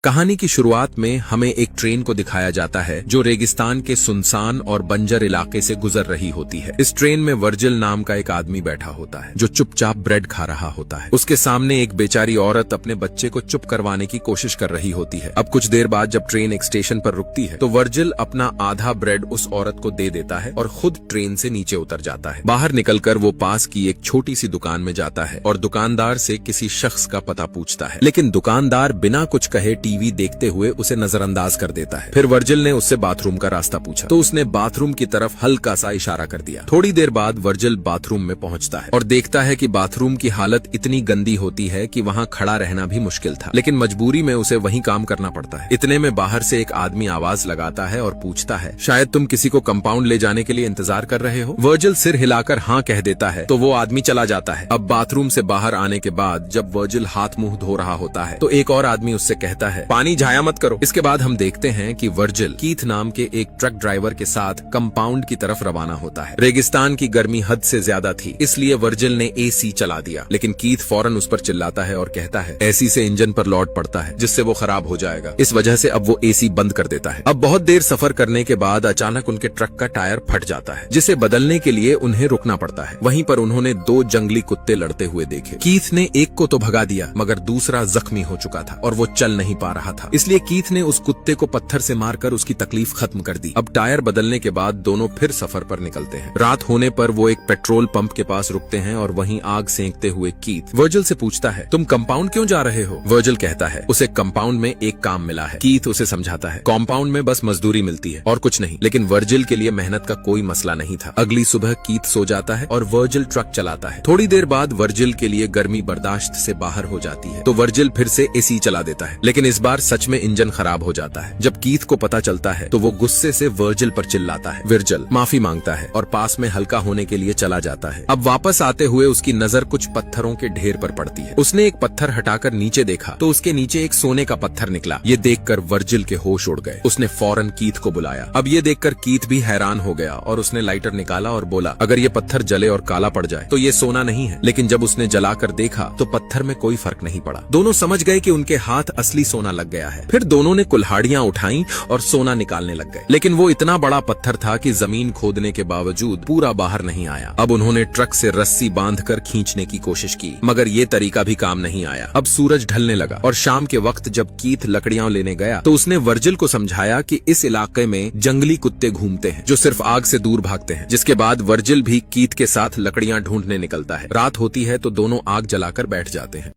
कहानी की शुरुआत में हमें एक ट्रेन को दिखाया जाता है जो रेगिस्तान के सुनसान और बंजर इलाके से गुजर रही होती है। इस ट्रेन में वर्जिल नाम का एक आदमी बैठा होता है जो चुपचाप ब्रेड खा रहा होता है। उसके सामने एक बेचारी औरत अपने बच्चे को चुप करवाने की कोशिश कर रही होती है। अब कुछ देर बाद जब ट्रेन एक स्टेशन पर रुकती है तो वर्जिल अपना आधा ब्रेड उस औरत को दे देता है और खुद ट्रेन से नीचे उतर जाता है। बाहर निकलकर वो पास की एक छोटी सी दुकान में जाता है और दुकानदार से किसी शख्स का पता पूछता है, लेकिन दुकानदार बिना कुछ कहे टीवी देखते हुए उसे नजरअंदाज कर देता है। फिर वर्जिल ने उससे बाथरूम का रास्ता पूछा तो उसने बाथरूम की तरफ हल्का सा इशारा कर दिया। थोड़ी देर बाद वर्जिल बाथरूम में पहुंचता है और देखता है कि बाथरूम की हालत इतनी गंदी होती है कि वहां खड़ा रहना भी मुश्किल था, लेकिन मजबूरी में उसे वहीं काम करना पड़ता है। इतने में बाहर से एक आदमी आवाज लगाता है और पूछता है, शायद तुम किसी को कंपाउंड ले जाने के लिए इंतजार कर रहे हो। वर्जिल सिर हिलाकर हाँ कह देता है तो वो आदमी चला जाता है। अब बाथरूम से बाहर आने के बाद जब वर्जिल हाथ मुंह धो रहा होता है तो एक और आदमी उससे कहता है, पानी जाया मत करो। इसके बाद हम देखते हैं कि वर्जिल कीथ नाम के एक ट्रक ड्राइवर के साथ कंपाउंड की तरफ रवाना होता है। रेगिस्तान की गर्मी हद से ज्यादा थी, इसलिए वर्जिल ने एसी चला दिया, लेकिन कीथ फौरन उस पर चिल्लाता है और कहता है, एसी से इंजन पर लौट पड़ता है जिससे वो खराब हो जाएगा। इस वजह से अब वो एसी बंद कर देता है। अब बहुत देर सफर करने के बाद अचानक उनके ट्रक का टायर फट जाता है, जिसे बदलने के लिए उन्हें रुकना पड़ता है। वहीं पर उन्होंने दो जंगली कुत्ते लड़ते हुए देखे। कीथ ने एक को तो भगा दिया, मगर दूसरा जख्मी हो चुका था और वो चल नहीं पा रहा था, इसलिए कीथ ने उस कुत्ते को पत्थर से मारकर उसकी तकलीफ खत्म कर दी। अब टायर बदलने के बाद दोनों फिर सफर पर निकलते हैं। रात होने पर वो एक पेट्रोल पंप के पास रुकते हैं और वहीं आग सेंकते हुए कीथ वर्जिल से पूछता है, तुम कंपाउंड क्यों जा रहे हो? वर्जिल कहता है, उसे कंपाउंड में एक काम मिला है। कीथ उसे समझाता है, कंपाउंड में बस मजदूरी मिलती है और कुछ नहीं, लेकिन वर्जिल के लिए मेहनत का कोई मसला नहीं था। अगली सुबह कीथ सो जाता है और वर्जिल ट्रक चलाता है। थोड़ी देर बाद वर्जिल के लिए गर्मी बर्दाश्त से बाहर हो जाती है तो वर्जिल फिर से एसी चला देता है, लेकिन इस बार सच में इंजन खराब हो जाता है। जब कीथ को पता चलता है तो वो गुस्से से वर्जिल पर चिल्लाता है। वर्जिल माफी मांगता है और पास में हल्का होने के लिए चला जाता है। अब वापस आते हुए उसकी नजर कुछ पत्थरों के ढेर पर पड़ती है। उसने एक पत्थर हटाकर नीचे देखा तो उसके नीचे एक सोने का पत्थर निकला। ये देखकर वर्जिल के होश उड़ गए। उसने फौरन कीथ को बुलाया। अब ये देखकर कीथ भी हैरान हो गया और उसने लाइटर निकाला और बोला, अगर ये पत्थर जले और काला पड़ जाए तो ये सोना नहीं है। लेकिन जब उसने जलाकर देखा तो पत्थर में कोई फर्क नहीं पड़ा। दोनों समझ गए कि उनके हाथ असली सोना लग गया है। फिर दोनों ने कुल्हाड़ियां उठाई और सोना निकालने लग गए, लेकिन वो इतना बड़ा पत्थर था कि जमीन खोदने के बावजूद पूरा बाहर नहीं आया। अब उन्होंने ट्रक से रस्सी बांधकर खींचने की कोशिश की, मगर ये तरीका भी काम नहीं आया। अब सूरज ढलने लगा और शाम के वक्त जब कीथ लकड़ियां लेने गया तो उसने वर्जिल को समझाया कि इस इलाके में जंगली कुत्ते घूमते हैं जो सिर्फ आग से दूर भागते हैं। जिसके बाद वर्जिल भी कीथ के साथ लकड़ियां ढूंढने निकलता है। रात होती है तो दोनों आग जलाकर बैठ जाते हैं।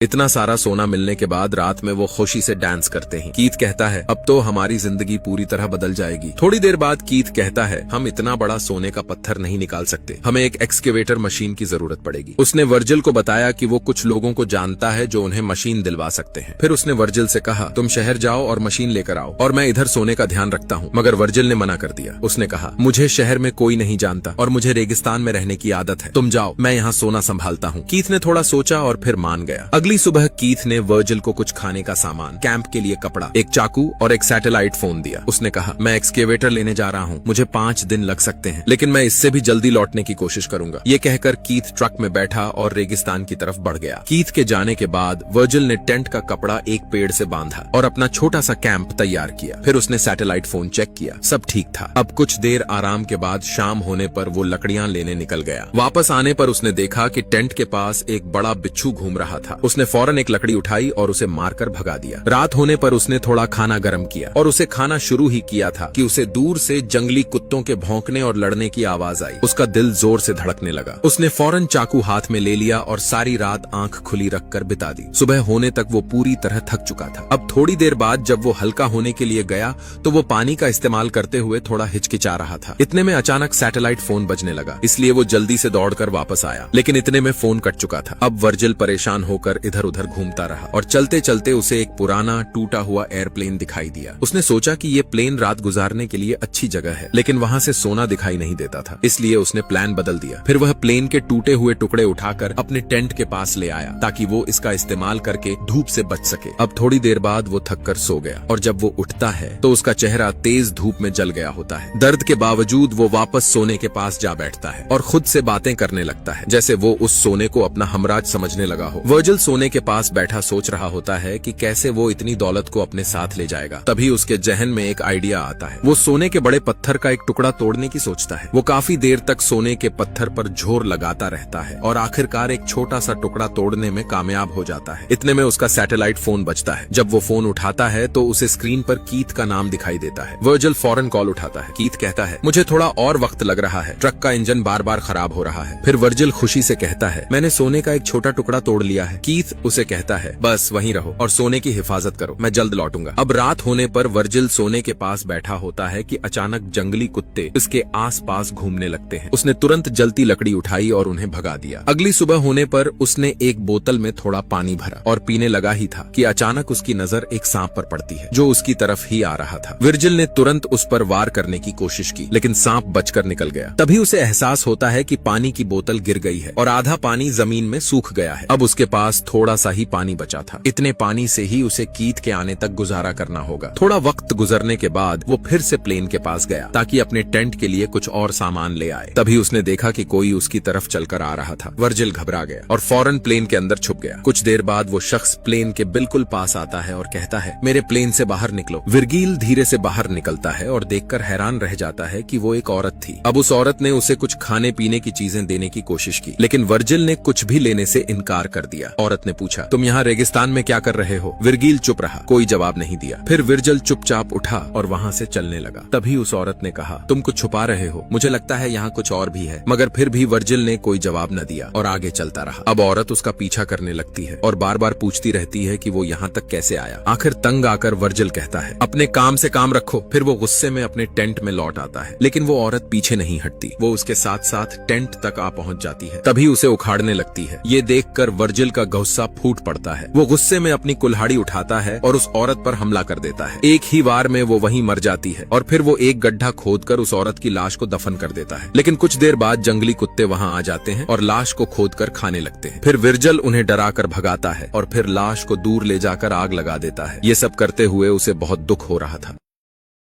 इतना सारा सोना मिलने के बाद रात में वो खुशी से डांस करते हैं। कीथ कहता है, अब तो हमारी जिंदगी पूरी तरह बदल जाएगी। थोड़ी देर बाद कीथ कहता है, हम इतना बड़ा सोने का पत्थर नहीं निकाल सकते, हमें एक एक्सकेवेटर मशीन की जरूरत पड़ेगी। उसने वर्जिल को बताया कि वो कुछ लोगों को जानता है जो उन्हें मशीन दिलवा सकते हैं। फिर उसने वर्जिल से कहा, तुम शहर जाओ और मशीन लेकर आओ और मैं इधर सोने का ध्यान रखता हूँ। मगर वर्जिल ने मना कर दिया। उसने कहा, मुझे शहर में कोई नहीं जानता और मुझे रेगिस्तान में रहने की आदत है, तुम जाओ, मैं यहाँ सोना संभालता हूँ। कीथ ने थोड़ा सोचा और फिर मान गया। अगली सुबह कीथ ने वर्जिल को कुछ खाने का सामान, कैंप के लिए कपड़ा, एक चाकू और एक सैटेलाइट फोन दिया। उसने कहा, मैं एक्सकेवेटर लेने जा रहा हूँ, मुझे 5 दिन लग सकते हैं, लेकिन मैं इससे भी जल्दी लौटने की कोशिश करूंगा। ये कहकर कीथ ट्रक में बैठा और रेगिस्तान की तरफ बढ़ गया। कीथ के जाने के बाद वर्जिल ने टेंट का कपड़ा एक पेड़ से बांधा और अपना छोटा सा कैंप तैयार किया। फिर उसने सैटेलाइट फोन चेक किया, सब ठीक था। अब कुछ देर आराम के बाद शाम होने पर वो लकड़ियां लेने निकल गया। वापस आने पर उसने देखा कि टेंट के पास एक बड़ा बिच्छू घूम रहा था। उसने फौरन एक लकड़ी उठाई और उसे मारकर भगा दिया। रात होने पर उसने थोड़ा खाना गर्म किया और उसे खाना शुरू ही किया था कि उसे दूर से जंगली कुत्तों के भौंकने और लड़ने की आवाज आई। उसका दिल जोर से धड़कने लगा। उसने फौरन चाकू हाथ में ले लिया और सारी रात आंख खुली रखकर बिता दी। सुबह होने तक वो पूरी तरह थक चुका था। अब थोड़ी देर बाद जब वो हल्का होने के लिए गया तो वो पानी का इस्तेमाल करते हुए थोड़ा हिचकिचा रहा था। इतने में अचानक सैटेलाइट फोन बजने लगा, इसलिए वो जल्दी से दौड़कर वापस आया, लेकिन इतने में फोन कट चुका था। अब वर्जिल परेशान होकर इधर उधर घूमता रहा और चलते चलते उसे एक पुराना टूटा हुआ एयरप्लेन दिखाई दिया। उसने सोचा कि ये प्लेन रात गुजारने के लिए अच्छी जगह है, लेकिन वहाँ से सोना दिखाई नहीं देता था, इसलिए उसने प्लान बदल दिया। फिर वह प्लेन के टूटे हुए टुकड़े उठाकर अपने टेंट के पास ले आया ताकि वो इसका इस्तेमाल करके धूप से बच सके। अब थोड़ी देर बाद वो थककर सो गया और जब वो उठता है तो उसका चेहरा तेज धूप में जल गया होता है। दर्द के बावजूद वो वापस सोने के पास जा बैठता है और खुद से बातें करने लगता है, जैसे वो उस सोने को अपना हमराज समझने लगा हो। वर्जिल सोने के पास बैठा सोच रहा होता है कि कैसे वो इतनी दौलत को अपने साथ ले जाएगा। तभी उसके जहन में एक आइडिया आता है। वो सोने के बड़े पत्थर का एक टुकड़ा तोड़ने की सोचता है। वो काफी देर तक सोने के पत्थर पर झोर लगाता रहता है और आखिरकार एक छोटा सा टुकड़ा तोड़ने में कामयाब हो जाता है। इतने में उसका सैटेलाइट फोन बजता है। जब वो फोन उठाता है तो उसे स्क्रीन पर कीथ का नाम दिखाई देता है। वर्जिल फौरन कॉल उठाता है। कीथ कहता है, मुझे थोड़ा और वक्त लग रहा है, ट्रक का इंजन बार बार खराब हो रहा है। फिर वर्जिल खुशी से कहता है, मैंने सोने का एक छोटा टुकड़ा तोड़ लिया है। कीथ उसे कहता है, बस वहीं रहो और सोने की हिफाजत करो, मैं जल्द लौटूंगा। अब रात होने पर वर्जिल सोने के पास बैठा होता है कि अचानक जंगली कुत्ते इसके आसपास घूमने लगते हैं। उसने तुरंत जलती लकड़ी उठाई और उन्हें भगा दिया। अगली सुबह होने पर उसने एक बोतल में थोड़ा पानी भरा और पीने लगा ही था कि अचानक उसकी नजर एक सांप पर पड़ती है जो उसकी तरफ ही आ रहा था। वर्जिल ने तुरंत उस पर वार करने की कोशिश की, लेकिन सांप बचकर निकल गया। तभी उसे एहसास होता है कि पानी की बोतल गिर गई है और आधा पानी जमीन में सूख गया है। अब उसके पास थोड़ा सा ही पानी बचा था। इतने पानी से ही उसे कीथ के आने तक गुजारा करना होगा। थोड़ा वक्त गुजरने के बाद वो फिर से प्लेन के पास गया ताकि अपने टेंट के लिए कुछ और सामान ले आए। तभी उसने देखा कि कोई उसकी तरफ चलकर आ रहा था। वर्जिल घबरा गया और फौरन प्लेन के अंदर छुप गया। कुछ देर बाद वो शख्स प्लेन के बिल्कुल पास आता है और कहता है, मेरे प्लेन से बाहर निकलो। वर्जिल धीरे से बाहर निकलता है और देखकर हैरान रह जाता है कि वो एक औरत थी। अब उस औरत ने उसे कुछ खाने पीने की चीजें देने की कोशिश की, लेकिन वर्जिल ने कुछ भी लेने से इनकार कर दिया। औरत ने पूछा, तुम यहाँ रेगिस्तान में क्या कर रहे हो? वर्जिल चुप रहा, कोई जवाब नहीं दिया। फिर वर्जिल चुपचाप उठा और वहाँ से चलने लगा। तभी उस औरत ने कहा, तुम कुछ छुपा रहे हो, मुझे लगता है यहाँ कुछ और भी है। मगर फिर भी वर्जिल ने कोई जवाब न दिया और आगे चलता रहा। अब औरत उसका पीछा करने लगती है और बार बार पूछती रहती है कि वो यहाँ तक कैसे आया। आखिर तंग आकर वर्जिल कहता है, अपने काम से काम रखो। फिर वो गुस्से में अपने टेंट में लौट आता है, लेकिन वो औरत पीछे नहीं हटती। वो उसके साथ साथ टेंट तक आ पहुंच जाती है। तभी उसे उखाड़ने लगती है। ये देखकर वर्जिल का गुस्सा फूट पड़ता है। वो गुस्से में अपनी कुल्हाड़ी उठाता है और उस औरत पर हमला कर देता है। एक ही वार में वो वहीं मर जाती है और फिर वो एक गड्ढा खोदकर उस औरत की लाश को दफन कर देता है। लेकिन कुछ देर बाद जंगली कुत्ते वहां आ जाते हैं और लाश को खोदकर खाने लगते हैं। फिर वर्जिल उन्हें डराकर भगाता है और फिर लाश को दूर ले जाकर आग लगा देता है। ये सब करते हुए उसे बहुत दुख हो रहा था।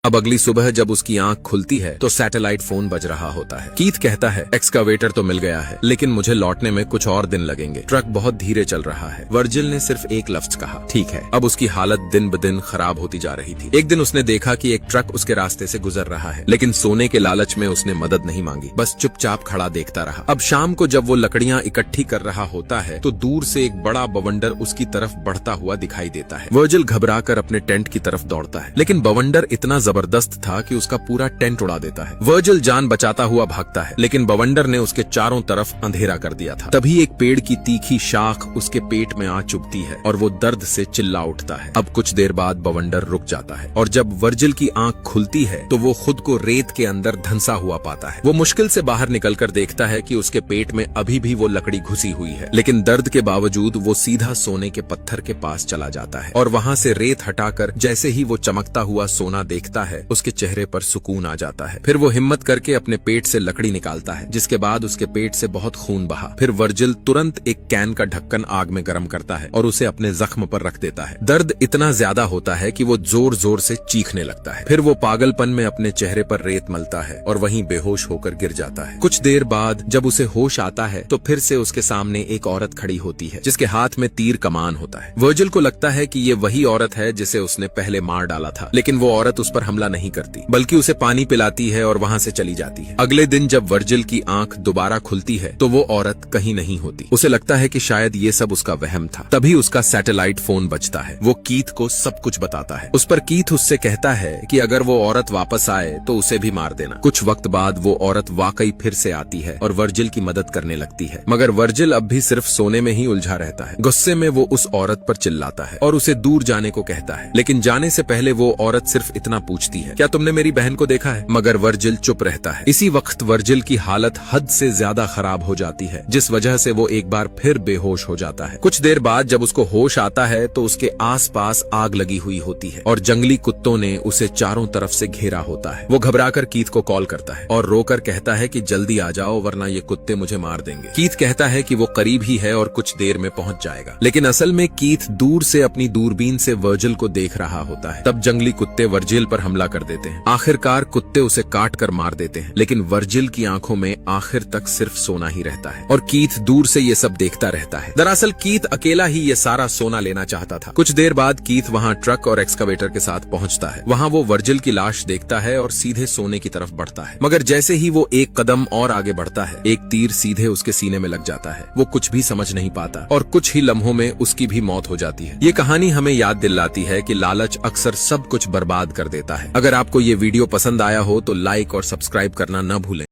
अब अगली सुबह जब उसकी आंख खुलती है तो सैटेलाइट फोन बज रहा होता है। कीथ कहता है, एक्सकावेटर तो मिल गया है, लेकिन मुझे लौटने में कुछ और दिन लगेंगे। ट्रक बहुत धीरे चल रहा है। वर्जिल ने सिर्फ एक लफ्ज कहा, ठीक है। अब उसकी हालत दिन ब दिन खराब होती जा रही थी। एक दिन उसने देखा कि एक ट्रक उसके रास्ते से गुजर रहा है, लेकिन सोने के लालच में उसने मदद नहीं मांगी, बस चुपचाप खड़ा देखता रहा। अब शाम को जब वो लकड़ियां इकट्ठी कर रहा होता है तो दूर से एक बड़ा बवंडर उसकी तरफ बढ़ता हुआ दिखाई देता है। वर्जिल घबराकर अपने टेंट की तरफ दौड़ता है, लेकिन बवंडर इतना जबरदस्त था कि उसका पूरा टेंट उड़ा देता है। वर्जिल जान बचाता हुआ भागता है, लेकिन बवंडर ने उसके चारों तरफ अंधेरा कर दिया था। तभी एक पेड़ की तीखी शाख उसके पेट में आ चुभती है और वो दर्द से चिल्ला उठता है। अब कुछ देर बाद बवंडर रुक जाता है और जब वर्जिल की आंख खुलती है तो वो खुद को रेत के अंदर धंसा हुआ पाता है। वो मुश्किल से बाहर निकलकर देखता है कि उसके पेट में अभी भी वो लकड़ी घुसी हुई है, लेकिन दर्द के बावजूद वो सीधा सोने के पत्थर के पास चला जाता है और वहाँ से रेत हटाकर जैसे ही वो चमकता हुआ सोना देखता है उसके चेहरे पर सुकून आ जाता है। फिर वो हिम्मत करके अपने पेट से लकड़ी निकालता है, जिसके बाद उसके पेट से बहुत खून बहा। फिर वर्जिल तुरंत एक कैन का ढक्कन आग में गर्म करता है और उसे अपने जख्म पर रख देता है। दर्द इतना ज्यादा होता है कि वो जोर जोर से चीखने लगता है। फिर वो पागलपन में अपने चेहरे पर रेत मलता है और वहीं बेहोश होकर गिर जाता है। कुछ देर बाद जब उसे होश आता है तो फिर से उसके सामने एक औरत खड़ी होती है जिसके हाथ में तीर कमान होता है। वर्जिल को लगता है कि ये वही औरत है जिसे उसने पहले मार डाला था, लेकिन वो औरत उस पर हमला नहीं करती, बल्कि उसे पानी पिलाती है और वहाँ से चली जाती है। अगले दिन जब वर्जिल की आंख दोबारा खुलती है तो वो औरत कहीं नहीं होती। उसे लगता है कि शायद ये सब उसका वहम था। तभी उसका सैटेलाइट फोन बजता है। वो कीथ को सब कुछ बताता है। उस पर कीथ उससे कहता है कि अगर वो औरत वापस आए तो उसे भी मार देना। कुछ वक्त बाद वो औरत वाकई फिर से आती है और वर्जिल की मदद करने लगती है, मगर वर्जिल अब भी सिर्फ सोने में ही उलझा रहता है। गुस्से में वो उस औरत पर चिल्लाता है और उसे दूर जाने को कहता है, लेकिन जाने से पहले वो औरत सिर्फ इतना पूछती है, क्या तुमने मेरी बहन को देखा है? मगर वर्जिल चुप रहता है। इसी वक्त वर्जिल की हालत हद से ज्यादा खराब हो जाती है, जिस वजह से वो एक बार फिर बेहोश हो जाता है। कुछ देर बाद जब उसको होश आता है तो उसके आसपास आग लगी हुई होती है और जंगली कुत्तों ने उसे चारों तरफ से घेरा होता है। वो घबराकर कीथ को कॉल करता है और रोकर कहता है कि जल्दी आ जाओ वरना ये कुत्ते मुझे मार देंगे। कीथ कहता है कि वो करीब ही है और कुछ देर में पहुंच जाएगा, लेकिन असल में कीथ दूर से अपनी दूरबीन से वर्जिल को देख रहा होता है। तब जंगली कुत्ते वर्जिल पर हमला कर देते हैं। आखिरकार कुत्ते उसे काट कर मार देते हैं, लेकिन वर्जिल की आंखों में आखिर तक सिर्फ सोना ही रहता है और कीथ दूर से ये सब देखता रहता है। दरअसल कीथ अकेला ही ये सारा सोना लेना चाहता था। कुछ देर बाद कीथ वहाँ ट्रक और एक्सकवेटर के साथ पहुँचता है। वहाँ वो वर्जिल की लाश देखता है और सीधे सोने की तरफ बढ़ता है, मगर जैसे ही वो एक कदम और आगे बढ़ता है, एक तीर सीधे उसके सीने में लग जाता है। वो कुछ भी समझ नहीं पाता और कुछ ही लम्हों में उसकी भी मौत हो जाती है। ये कहानी हमें याद दिलाती है कि लालच अक्सर सब कुछ बर्बाद कर देता है। अगर आपको ये वीडियो पसंद आया हो तो लाइक और सब्सक्राइब करना न भूलें।